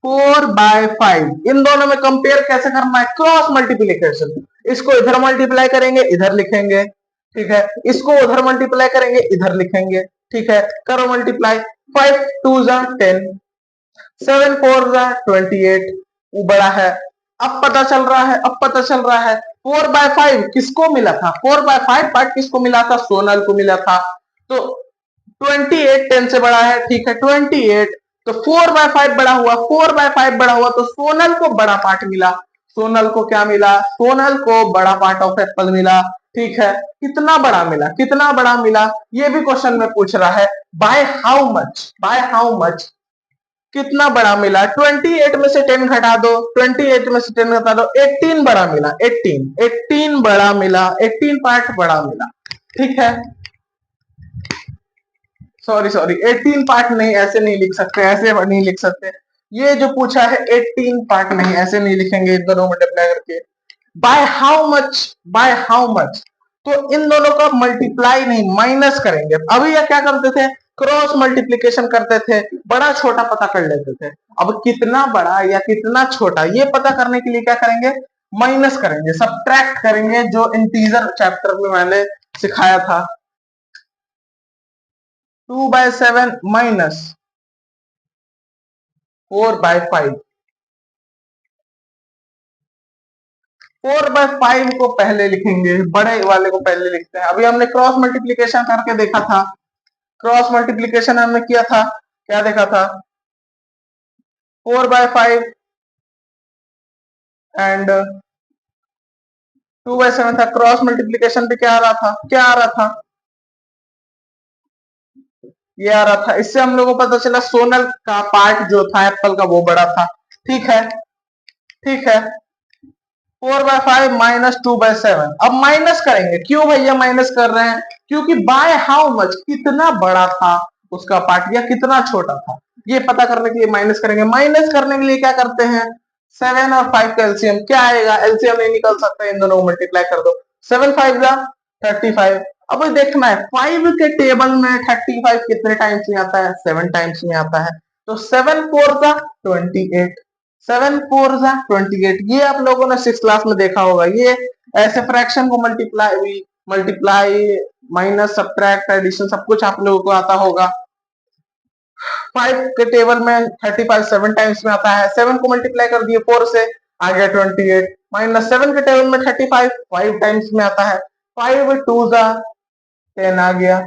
4/5 इन दोनों में कंपेयर कैसे करना है? Cross multiplication. इसको इधर मल्टीप्लाई करेंगे, इधर लिखेंगे, ठीक है। इसको उधर मल्टीप्लाई करेंगे, इधर लिखेंगे, ठीक है। करो मल्टीप्लाई। 5 2 10, 7 4 28, वो बड़ा है। अब पता चल रहा है 4/5 किसको मिला था? 4/5 पार्ट किसको मिला था? सोनल को मिला था। तो 28 10 से बड़ा है, ठीक है। 28 तो 4/5 बड़ा हुआ तो सोनल को बड़ा पार्ट मिला। सोनल को क्या मिला? सोनल को बड़ा पार्ट ऑफ एप्पल मिला, ठीक है। कितना बड़ा मिला ये भी क्वेश्चन में पूछ रहा है। बाय हाउ मच कितना बड़ा मिला? 28 में से 10 घटा दो, 18 बड़ा मिला। 18 बड़ा मिला, 18 पार्ट बड़ा मिला, ठीक है। सॉरी 18 पार्ट नहीं, ऐसे नहीं लिख सकते। ये जो पूछा है 18 पार्ट नहीं, ऐसे नहीं लिखेंगे इन दोनों मल्टीप्लाई करके। बाय हाउ मच तो इन दोनों का मल्टीप्लाई नहीं, माइनस करेंगे। अभी ये क्या करते थे? क्रॉस मल्टीप्लीकेशन करते थे, बड़ा छोटा पता कर लेते थे। अब कितना बड़ा या कितना छोटा ये पता करने के लिए क्या करेंगे? माइनस करेंगे, सब्ट्रैक्ट करेंगे, जो इंटीजर चैप्टर में मैंने सिखाया था। 2/7 माइनस 4/5। 4/5 को पहले लिखेंगे, बड़े वाले को पहले लिखते हैं। अभी हमने क्रॉस मल्टीप्लीकेशन करके देखा था। क्रॉस मल्टीप्लीकेशन हमने किया था, क्या देखा था? 4/5 एंड 2/7 था। क्रॉस मल्टीप्लीकेशन पे क्या आ रहा था? ये आ रहा था। इससे हम लोगों को पता चला सोनल का पार्ट जो था एप्पल का वो बड़ा था, ठीक है। 4/5 माइनस 2/7। अब माइनस करेंगे, क्यों भैया माइनस कर रहे हैं? क्योंकि बाय हाउ मच, कितना बड़ा था उसका पार्ट या कितना छोटा था, ये पता करने के लिए माइनस करेंगे। माइनस करने के लिए क्या करते हैं, 7 और 5 का एलसीएम क्या आएगा, एलसीएम नहीं निकल सकता, इन दोनों को मल्टीप्लाई कर दो, 7 5 जा 35। अब देखना है 5 के टेबल में 35 कितने टाइम्स में आता है, 7 टाइम्स में आता है, तो 7 4 जा 28, 7 4 जा 28। ये आप लोगों ने 6 क्लास में देखा होगा, ये ऐसे फ्रैक्शन को multiply multiply minus subtract addition सब कुछ आप लोगों को आता होगा। 5 के टेबल में 35 7 टाइम्स में आता है, 7 को मल्टीप्लाई कर दिए 4 से, आ गया 28, माइनस 7 के टेबल में 35 5 टाइम्स में आता है, 5 2 जा 10 आ गया,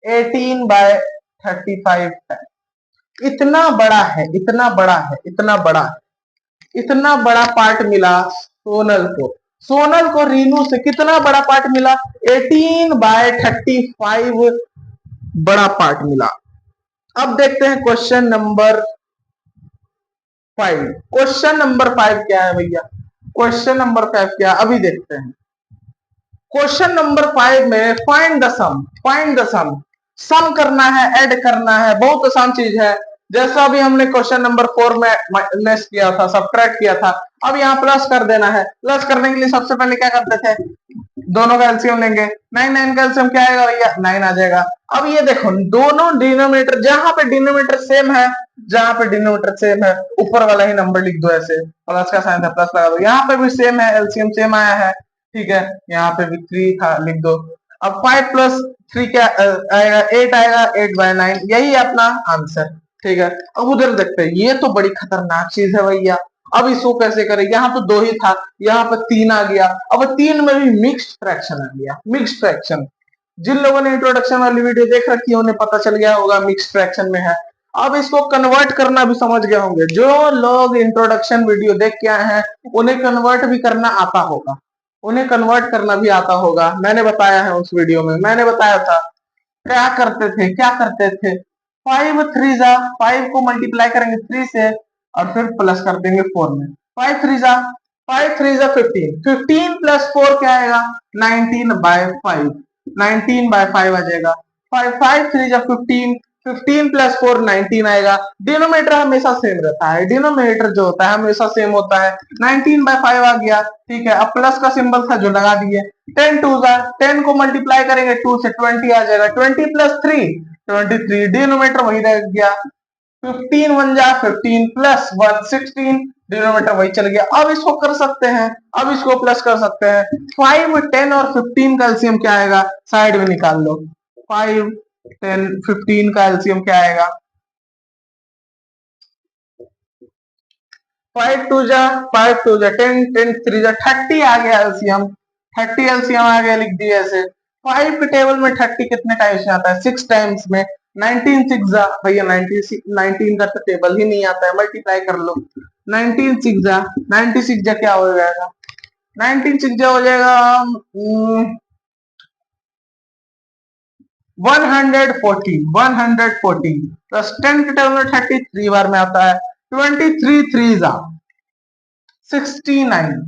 18/35। इतना बड़ा है, इतना बड़ा है, इतना बड़ा है, इतना बड़ा पार्ट मिला सोनल को। सोनल को रीनू से कितना बड़ा पार्ट मिला, 18/35 बड़ा पार्ट मिला। अब देखते हैं क्वेश्चन नंबर 5। क्वेश्चन नंबर 5 क्या है भैया, क्वेश्चन नंबर 5 क्या, अभी देखते हैं। क्वेश्चन नंबर 5 में find the sum, find the sum, sum करना है, ऐड करना है, बहुत आसान चीज है। जैसा अभी हमने क्वेश्चन नंबर 4 में माइनस किया था, सब्ट्रैक्ट किया था, अब यहाँ प्लस कर देना है। प्लस करने के लिए सबसे पहले क्या करते थे, दोनों का एलसीएम लेंगे, 9 9 का एलसीएम क्या आएगा भैया, 9 आ जाएगा। अब ये देखो दोनों डिनोमिनेटर, जहां पे डिनोमिनेटर सेम है, जहां पे डिनोमिनेटर सेम है ऊपर वाला ही नंबर लिख दो, ऐसे प्लस का साइन है प्लस लगा दो, यहाँ पे भी सेम है, एलसीएम सेम आया है, ठीक है, यहाँ पे भी 3 था लिख दो। अब 5 प्लस 3 क्या आएगा, 8 आएगा, 8/9, यही अपना आंसर, ठीक है। अब उधर देखते हैं, ये तो बड़ी खतरनाक चीज है भैया। अब इसको कैसे करें, यहाँ तो 2 ही था, यहाँ पे 3 आ गया, अब 3 में भी मिक्स्ड फ्रैक्शन आ गया, मिक्स्ड फ्रैक्शन। जिन लोगों ने इंट्रोडक्शन वाली वीडियो देख रखी है उन्हें पता चल गया होगा मिक्स्ड फ्रैक्शन में है। अब इसको कन्वर्ट करना भी समझ गए होंगे, जो लोग इंट्रोडक्शन वीडियो देख के आए हैं उन्हें कन्वर्ट भी करना आता होगा, उन्हें कन्वर्ट करना भी आता होगा, मैंने बताया है उस वीडियो में, मैंने बताया था क्या करते थे, क्या करते थे, 5 3 जा 5 को मल्टीप्लाई करेंगे 3 से और फिर प्लस कर देंगे 4 में, 5 3 जा 15, 15 प्लस 4 क्या आएगा, 19/5, 19/5 आ जाएगा, 5 5 3 जा 15, 15 प्लस 4 19 आएगा। डिनोमिनेटर हमेशा सेम रहता है, डिनोमिनेटर जो होता है हमेशा सेम होता है, 19/5 आ गया, ठीक है। अब प्लस का सिंबल था जो लगा दिए, 10 2 जा 10 को मल्टीप्लाई करेंगे 2 से 20 आ जाएगा, 20 प्लस 3 23, डिनोमिनेटर वही रह गया, 15 1 जा 15 प्लस 1 16, डिनोमिनेटर वही चल गया। अब इसको कर सकते हैं, अब इसको प्लस कर सकते हैं, 5 10 और 15 का एलसीएम क्या आएगा, साइड में निकाल लो, 5 10 15 का एलसीएम क्या आएगा, 5 2 जा 5 2 जा 10 10 3 जा 30 आ गया एलसीएम, 30 एलसीएम आ गया, लिख दिया ऐसे। 5 के टेबल में 30 कितने टाइम्स में आता है, 6 टाइम्स में, 19 6 जा भैया 19 का तो टेबल ही नहीं आता है, मल्टीप्लाई कर लो, 19 6 जा 96 जा क्या हो जाएगा, 19 6 जा हो जाएगा 114 प्लस 10 के टेबल में 30 3 बार में आता है, 23 3 जा 69,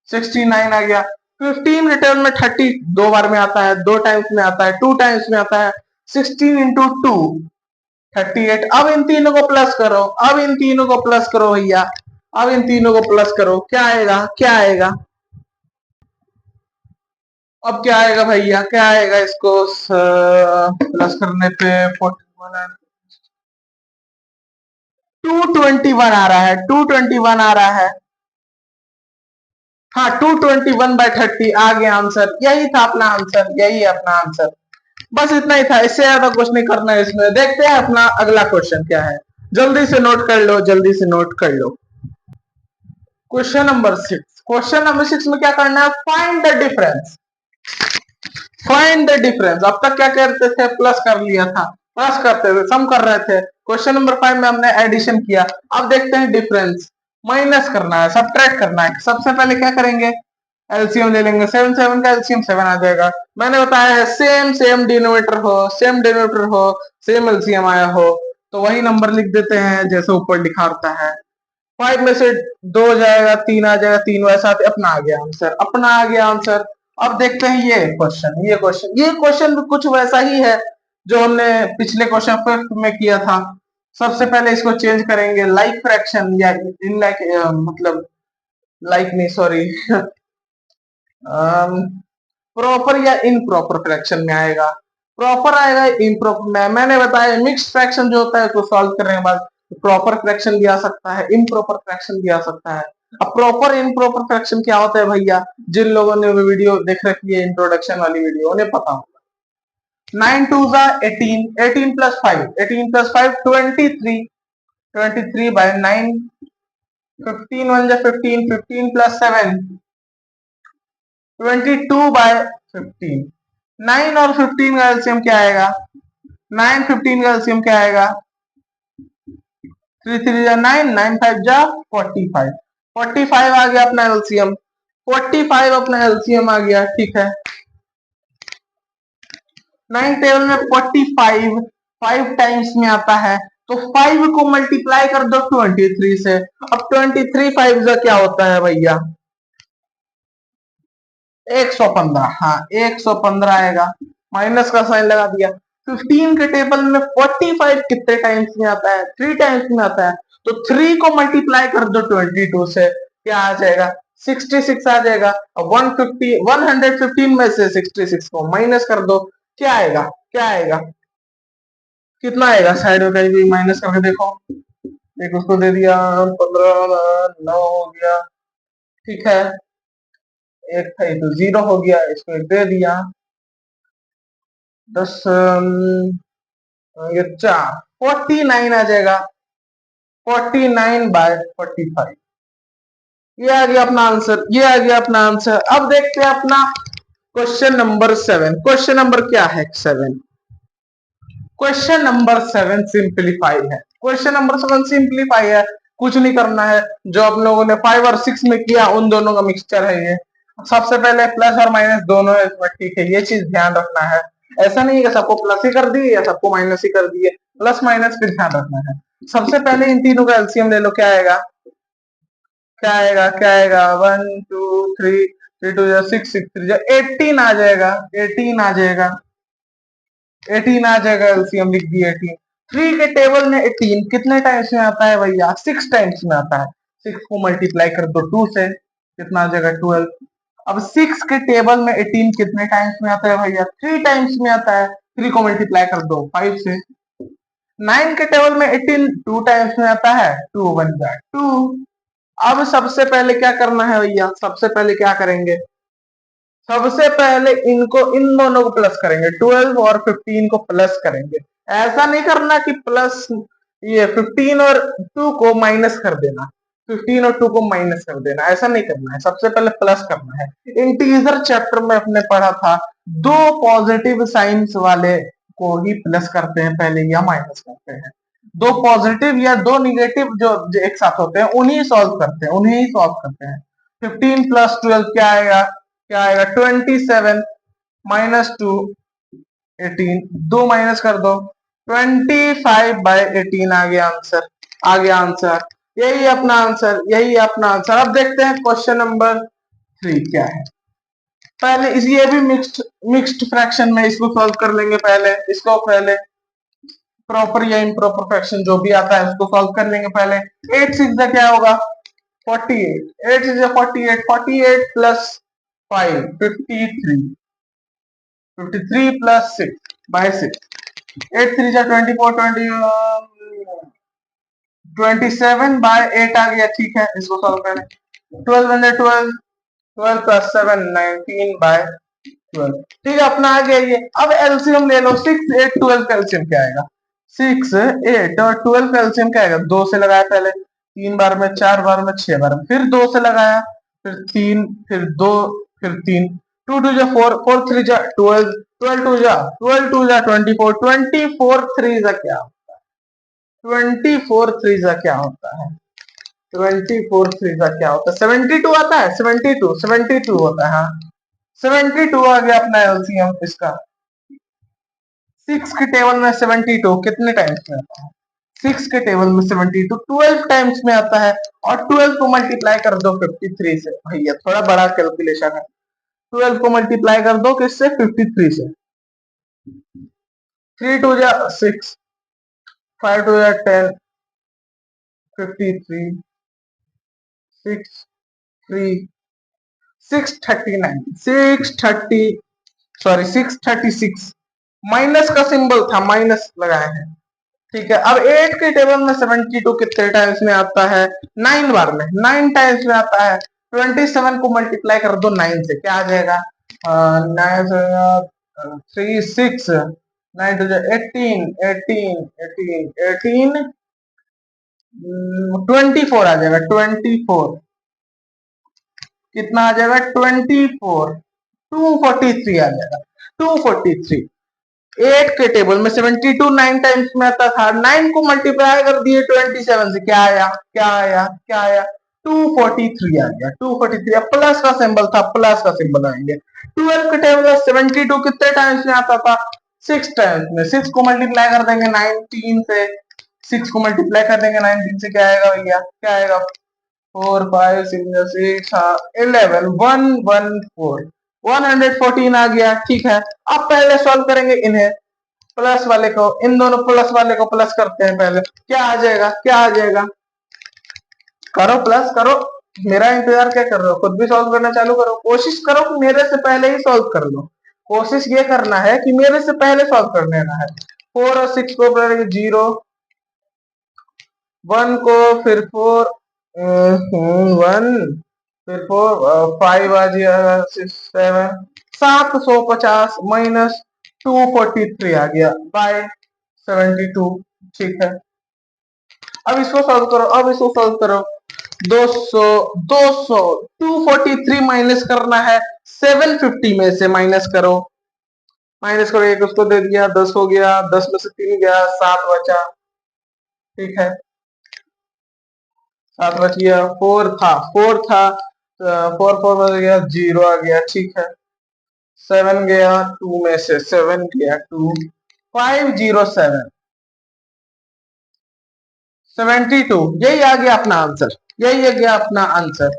69 आ गया। 15 रिटर्न में 30 2 बार में आता है, 2 टाइम्स में आता है, 2 टाइम्स में आता है, 16 इंटू 2 38। अब इन तीनों को प्लस करो, अब इन तीनों को प्लस करो भैया, अब इन तीनों को प्लस करो, क्या आएगा, क्या आएगा, अब क्या आएगा भैया, क्या आएगा, इसको प्लस करने पे 41 221 आ रहा है, 221 आ रहा है, हाँ 221/30 आ गया आंसर, यही था अपना आंसर, यही है अपना आंसर। बस इतना ही था, इससे ज्यादा कुछ नहीं करना है इसमें। देखते हैं अपना अगला क्वेश्चन क्या है, जल्दी से नोट कर लो, जल्दी से नोट कर लो। क्वेश्चन नंबर 6, क्वेश्चन नंबर 6 में क्या करना है, find the difference, find the difference. अब तक क्या करते थे, प्लस कर लिया था, प्लस करते थे, सम कर रहे थे। क्वेश्चन नंबर 5 में हमने एडिशन किया, अब देखते हैं डिफरेंस, माइनस करना है, सब्ट्रैक्ट करना है। सबसे पहले क्या करेंगे, एलसीएम ले लेंगे, 7 7 का एलसीएम 7 आ जाएगा। मैंने बताया है सेम सेम डिनोमिनेटर हो, सेम डिनोमिनेटर हो, सेम एलसीएम आया हो तो वही नंबर लिख देते हैं जैसे ऊपर लिखा होता है। 5 में से 2 जाएगा, 3 आ जाएगा, 3 वैसा अपना आ गया आंसर, अपना आ गया आंसर। अब देखते हैं ये क्वेश्चन भी कुछ वैसा ही है जो हमने पिछले क्वेश्चन फिफ्थ में किया था। सबसे पहले इसको चेंज करेंगे, लाइक फ्रैक्शन या इन लाइक, मतलब लाइक नहीं, सॉरी, प्रॉपर या इनप्रॉपर फ्रैक्शन में आएगा। प्रॉपर आएगा, इम्प्रॉपर में मैंने बताया मिक्स फ्रैक्शन जो होता है उसको सॉल्व करने के बाद प्रॉपर फ्रैक्शन भी आ सकता है, इम्प्रॉपर फ्रैक्शन भी आ सकता है। अब प्रॉपर इनप्रॉपर फ्रैक्शन क्या होता है भैया, जिन लोगों ने वो वीडियो देख रखी है इंट्रोडक्शन वाली वीडियो उन्हें पता होगा। 9 2 जा 18, 18 प्लस 5, 18 प्लस 5 23, 23 बाय 9, 15 1 जा 15, 15 प्लस 7 22 बाय 15। 9 और 15 का एलसीएम क्या आएगा, 9 15 का एलसीएम क्या आएगा, 3 3 जा 9, 9 5 जा 45, 45 आ गया अपना एलसीएम, 45 अपना एलसीएम आ गया, ठीक है। 9 टेबल में 45 5 टाइम्स में आता है, तो 5 को मल्टीप्लाई कर दो 23 से। अब 23 5 जा क्या होता है भैया, 115, हाँ 115 आएगा, माइनस का साइन लगा दिया। 15 के टेबल में 45 कितने टाइम्स में आता है, 3 टाइम्स में आता है, तो 3 को मल्टीप्लाई कर दो 22 से, क्या आ जाएगा 66 आ जाएगा। अब 115 में से 66 को माइनस कर दो, क्या आएगा, क्या आएगा, कितना आएगा, साइड में कहीं भी माइनस करके देखो, एक उसको दे दिया 15, 9 हो गया, ठीक है, एक था तो 0 हो गया, इसको एक दे दिया 10, ये 4, 49 आ जाएगा, 49/45। ये आ गया अपना आंसर, ये आ गया अपना आंसर। अब देखते हैं अपना क्वेश्चन नंबर 7। क्वेश्चन नंबर क्या है 7, क्वेश्चन नंबर 7 सिंप्लीफाई है। क्वेश्चन नंबर 7 सिंप्लीफाई है, कुछ नहीं करना है, जो आप लोगों ने 5 और 6 में किया उन दोनों का मिक्सचर है ये। सबसे पहले प्लस और माइनस दोनों है इसमें, ठीक है, ये चीज ध्यान रखना है। ऐसा नहीं है कि सबको प्लस ही कर दिए या सबको माइनस ही कर दिए, प्लस माइनस भी ध्यान रखना है। सबसे पहले इन तीनों का एलसीएम ले लो, क्या आएगा, क्या आएगा, क्या आएगा, 1 2 3, 3 2 जा 6, 6 3 जा 18 आ जाएगा, 18 आ जाएगा, 18 आ जाएगा, एलसीएम लिख दिया 18। 3 के टेबल में 18 कितने टाइम्स में आता है भैया, 6 टाइम्स में आता है, 6 को मल्टीप्लाई कर दो 2 से, कितना आ जाएगा 12। अब 6 के टेबल में 18 कितने टाइम्स में आता है भैया, 3 टाइम्स में आता है, 3 को मल्टीप्लाई कर दो 5 से। 9 के टेबल में 18 2 टाइम्स में आता है, 2 बन जाए 2। अब सबसे पहले क्या करना है भैया, सबसे पहले क्या करेंगे, सबसे पहले इनको, इन दोनों को प्लस करेंगे, 12 और 15 को प्लस करेंगे। ऐसा नहीं करना कि प्लस, ये 15 और 2 को माइनस कर देना, 15 और 2 को माइनस कर देना, ऐसा नहीं करना है, सबसे पहले प्लस करना है। इंटीजर चैप्टर में अपने पढ़ा था, दो पॉजिटिव साइंस वाले को ही प्लस करते हैं पहले या माइनस करते हैं, दो पॉजिटिव या दो निगेटिव जो एक साथ होते हैं उन्हीं सॉल्व करते हैं, उन्हीं सॉल्व करते हैं। 15 प्लस 12 क्या आएगा, क्या आएगा 27 माइनस 2 18, दो माइनस कर दो 25/18 आ गया आंसर, आ गया आंसर, यही अपना आंसर, यही अपना आंसर। अब देखते हैं क्वेश्चन नंबर 3 क्या है। पहले इस, ये भी मिक्स्ड फ्रैक्शन में, इसको सॉल्व कर लेंगे पहले, इसको पहले प्रॉपर या इम्प्रॉपर फ्रैक्शन जो भी आता है उसको सॉल्व कर लेंगे पहले। 8 6 क्या होगा 48, 8 6 48, 48 प्लस 5 53, 53 प्लस 6 बाय 6, 8 3 जा 24, 27/8 आ गया, ठीक है, इसको सॉल्व करें, 12 1 12, 12 प्लस 7 19/12, ठीक है, अपना आ गया ये। अब एलसीएम ले लो, 6 8 12 का एलसीएम क्या आएगा, 6 8 और 12 का एलसीएम क्या आएगा, 2 से लगाया पहले, 3 बार में, 4 बार में, 6 बार में, फिर 2 से लगाया, फिर 3, फिर 2, फिर 3, 2 2 जा 4, 4 3 जा 12, 12 2 जा 12 2 जा 24, 24 3 जा क्या, 24 3 जा क्या होता है, 24 3 जा क्या होता है, 72 आता है, 72 72 होता है, हाँ 72 आ गया अपना एलसीएम इसका। 6 के टेबल में 72 कितने टाइम्स में आता है, 6 के टेबल में 72 12 टाइम्स में आता है, और 12 को मल्टीप्लाई कर दो 53 से। भैया थोड़ा बड़ा कैलकुलेशन है। 12 को मल्टीप्लाई कर दो किससे? 53 से। 3 टू जा 6, 5 टू जा 10, 53, 6 3 639 सॉरी 636। माइनस का सिंबल था, माइनस लगाए हैं। ठीक है, अब 8 के टेबल में 72 कितने टाइम्स में आता है? 9 बार में, 9 टाइम्स में आता है। 27 को मल्टीप्लाई कर दो 9 से, क्या आ जाएगा? 3 6 9 टू 18 18 18 18 24 आ जाएगा। 24 कितना आ जाएगा? 24 243 आ जाएगा। 243 8 के टेबल में 72 9 टाइम्स में आता था, 9 को मल्टीप्लाई कर दिए 27 से, क्या आया? क्या आया? क्या आया? 243 आ गया। 243 प्लस का सिंबल था, प्लस का सिंबल आएंगे। 12 के टेबल में 72 कितने टाइम्स में आता था? 6 टाइम्स में। 6 को मल्टीप्लाई कर देंगे 19 से, 6 को मल्टीप्लाई कर देंगे 19 से, क्या आएगा भैया? क्या आएगा? 4 5 6 11 114 114 आ गया। ठीक है, अब पहले सॉल्व करेंगे इन्हें, प्लस वाले को, इन दोनों प्लस वाले को प्लस करते हैं पहले। क्या आ जाएगा? क्या आ जाएगा? करो प्लस करो, मेरा इंतजार क्या कर रहे हो? खुद भी सॉल्व करना चालू करो, कोशिश करो कि मेरे से पहले ही सॉल्व कर लो। कोशिश ये करना है कि मेरे से पहले सॉल्व करने का है। 4 और 6 को 0, 1 को फिर 4 1 फिर 4 5 आ जाएगा 6 7 750 माइनस 243 आ गया बाय 72। ठीक है, अब इसको सॉल्व करो, अब इसको सॉल्व करो। 200 200 243 माइनस करना है 750 में से, माइनस करो, माइनस करो। एक उसको दे दिया, 10 हो गया, 10 में से 3 गया, 7 बचा। ठीक है, 7 बच गया। 4 था, 4 4 बच गया, 0 आ गया। ठीक है, 7 गया, 2 में से 7 गया, 2 507 72, यही आ गया अपना आंसर, यही आ गया अपना आंसर।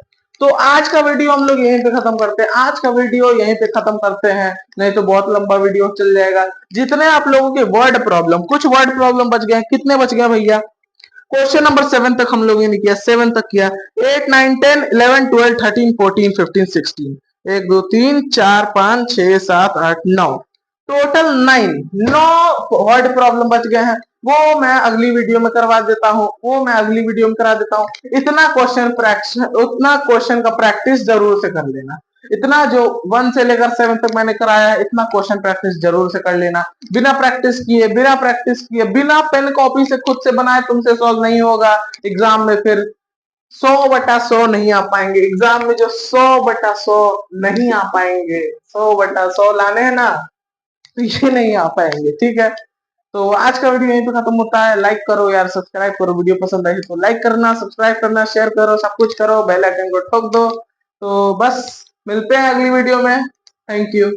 तो आज का वीडियो हम लोग यहीं पे खत्म करते हैं, आज का वीडियो यहीं पे खत्म करते हैं, नहीं तो बहुत लंबा वीडियो चल जाएगा। जितने आप लोगों के वर्ड प्रॉब्लम, कुछ वर्ड प्रॉब्लम बच गए, कितने बच गए भैया? क्वेश्चन नंबर 7 तक हम लोगों ने किया, 7 तक किया। 8 9 10 11 12 13 14 15 16, 1 2 3 4 5 6 7 8 9, टोटल 9 वर्ड प्रॉब्लम बच गए हैं। वो मैं अगली वीडियो में करवा देता हूँ, वो मैं अगली वीडियो में करा देता हूँ। इतना क्वेश्चन प्रैक्टिस, उतना क्वेश्चन का प्रैक्टिस जरूर से कर लेना। इतना जो 1 से लेकर 7 तक मैंने कराया है, इतना क्वेश्चन प्रैक्टिस जरूर से कर लेना। बिना प्रैक्टिस किए बिना पेन कॉपी से खुद से बनाए तुमसे सॉल्व नहीं होगा। एग्जाम में फिर 100/100 नहीं आ पाएंगे, एग्जाम में जो 100/100 नहीं आ पाएंगे, 100/100 लाने हैं ना, तो ये नहीं आ पाएंगे। ठीक है, तो आज का वीडियो यहीं पे खत्म होता है। लाइक करो यार, सब्सक्राइब करो, वीडियो पसंद आई तो लाइक करना, सब्सक्राइब करना, शेयर करो, सब कुछ करो, बेल आइकन को ठोक दो। तो बस मिलते हैं अगली वीडियो में। Thank you.